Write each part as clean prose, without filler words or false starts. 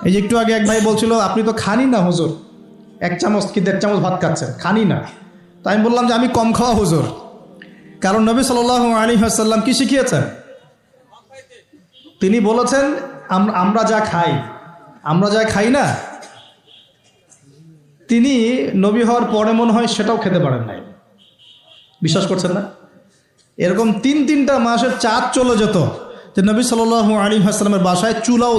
এই যে একটু আগে এক ভাই বলছিল আপনি তো খানি না হুজুর, 1 চামচ কি 1.5 চামচ ভাত খাচ্ছেন, খানি না। তাই আমি বললাম যে আমি কম খাওয়া হুজুর, কারণ নবী সাল্লাল্লাহু আলাইহি ওয়াসাল্লাম কি শিখিয়েছেন? তিনি বলেছেন আমরা যা খাই না, তিনি নবী হওয়ার পরে মনে হয় সেটাও খেতে পারেন নাই। বিশ্বাস করছেন না? এরকম 3-3টা মাসের চাঁদ চলে যেত যে নবী সাল্লাল্লাহু আলাইহি ওয়াসাল্লামের বাসায় চুলাও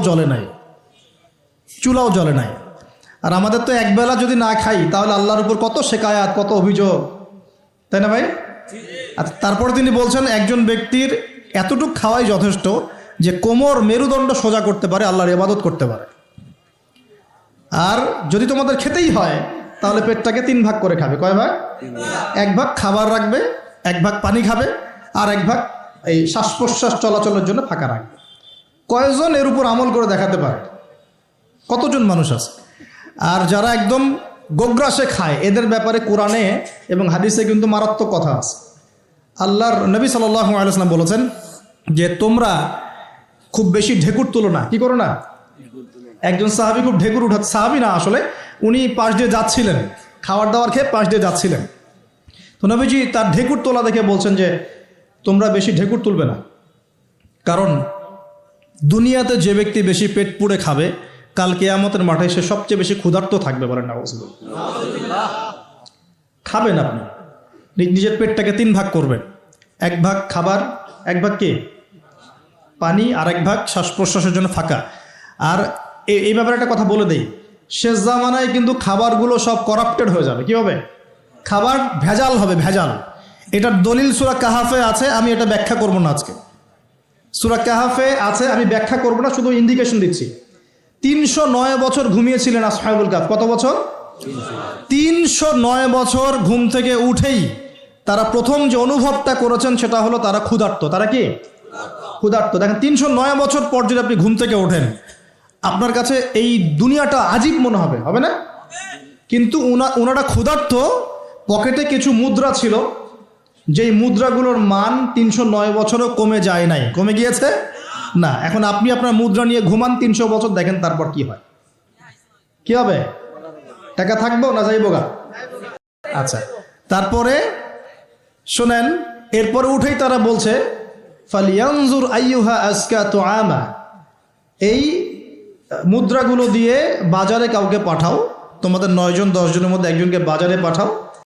জ্বলে নাই। আর আমাদের তো একবেলা যদি না খাই তাহলে আল্লাহর উপর কত শিকায়াত, কত অভিযোগ, তাই না ভাই? আচ্ছা, তারপরে তিনি বলছেন একজন ব্যক্তির এতটুকু খাওয়াই যথেষ্ট যে কোমর মেরুদণ্ড সোজা করতে পারে, আল্লাহর ইবাদত করতে পারে। আর যদি তোমাদের খেতেই হয় তাহলে পেটটাকে 3 ভাগ করে খাবে। কয় ভাগ? 1 ভাগ খাবার রাখবে, 1 ভাগ পানি খাবে, আর 1 ভাগ এই শ্বাস প্রশ্বাস চলাচলের জন্য ফাঁকা রাখবে। কয়জন এর উপর আমল করে দেখাতে পারে? কতজন মানুষ আছে? আর যারা একদম গোগ্রাসে খায় এদের ব্যাপারে কোরআনে এবং হাদিসে কিন্তু মারাত্মক কথা আছে। আল্লাহর নবী সাল্লাল্লাহু আলাইহি ওয়াসাল্লাম বলেছেন যে তোমরা খুব বেশি ঢেকুর তুলো না। কি করো না? একজন সাহাবী খুব ঢেকুর উঠাচ্ছে, সাহাবী না আসলে, উনি পাশ দিয়ে যাচ্ছিলেন, খাবার দাবার খেয়ে পাশ দিয়ে যাচ্ছিলেন। তো নবীজি তার ঢেকুর তোলা দেখে বলছেন যে তোমরা বেশি ঢেকুর তুলবে না, কারণ দুনিয়াতে যে ব্যক্তি বেশি পেট পুড়ে খাবে কাল কিয়ামতের মাঠে সে সবচেয়ে বেশি ক্ষুধার্ত থাকবে। বলেন নাউযুবিল্লাহ। খাবেন আপনি, নিজের পেটটাকে 3 ভাগ করবেন, 1 ভাগ খাবার, 1 ভাগ কি পানি, আর 1 ভাগ শ্বাস প্রশ্বাসের জন্য ফাঁকা। আর এই ব্যাপারে একটা কথা বলে দেই, শেষ জামানায় কিন্তু খাবারগুলো সব করাপ্টেড হয়ে যাবে। কি হবে? খাবার ভেজাল হবে, ভেজাল। এটার দলিল সূরা কাহাফে আছে, আমি এটা ব্যাখ্যা করব না আজকে। সূরা কাহাফে আছে, আমি ব্যাখ্যা করব না, শুধু ইন্ডিকেশন দিচ্ছি। 309 বছর ঘুমিয়েছিলেন আসহাবুল কাহফ। কত বছর? 309 বছর ঘুম থেকে উঠেই তারা প্রথম যে অনুভবটা করেছেন সেটা হলো তারা ক্ষুধার্ত। তারা কি ক্ষুধার্ত? দেখেন 309 বছর পর যদি আপনি ঘুম থেকে ওঠেন আপনার কাছে এই দুনিয়াটা আজীব মনে হবে, হবে না? কিন্তু ওনারা ক্ষুধার্ত, পকেটে কিছু মুদ্রা ছিল, যেই মুদ্রাগুলোর মান 309 বছরও কমে যায় নাই। কমে গিয়েছে না। এখন আপনি আপনার মুদ্রা নিয়ে ঘুমান 300 বছর, দেখেন তারপর কি হয়। কি হবে? টাকা থাকবো না যাইবো গা? আচ্ছা, তারপরে শোনেন, এরপরে উঠেই তারা বলছে ফালিয়ানজুর আইয়ুহা আজকা তুআমা, এই মুদ্রাগুলো দিয়ে বাজারে কাউকে পাঠাও, তোমাদের 9 জন 10 জনের মধ্যে একজনকে বাজারে পাঠাও,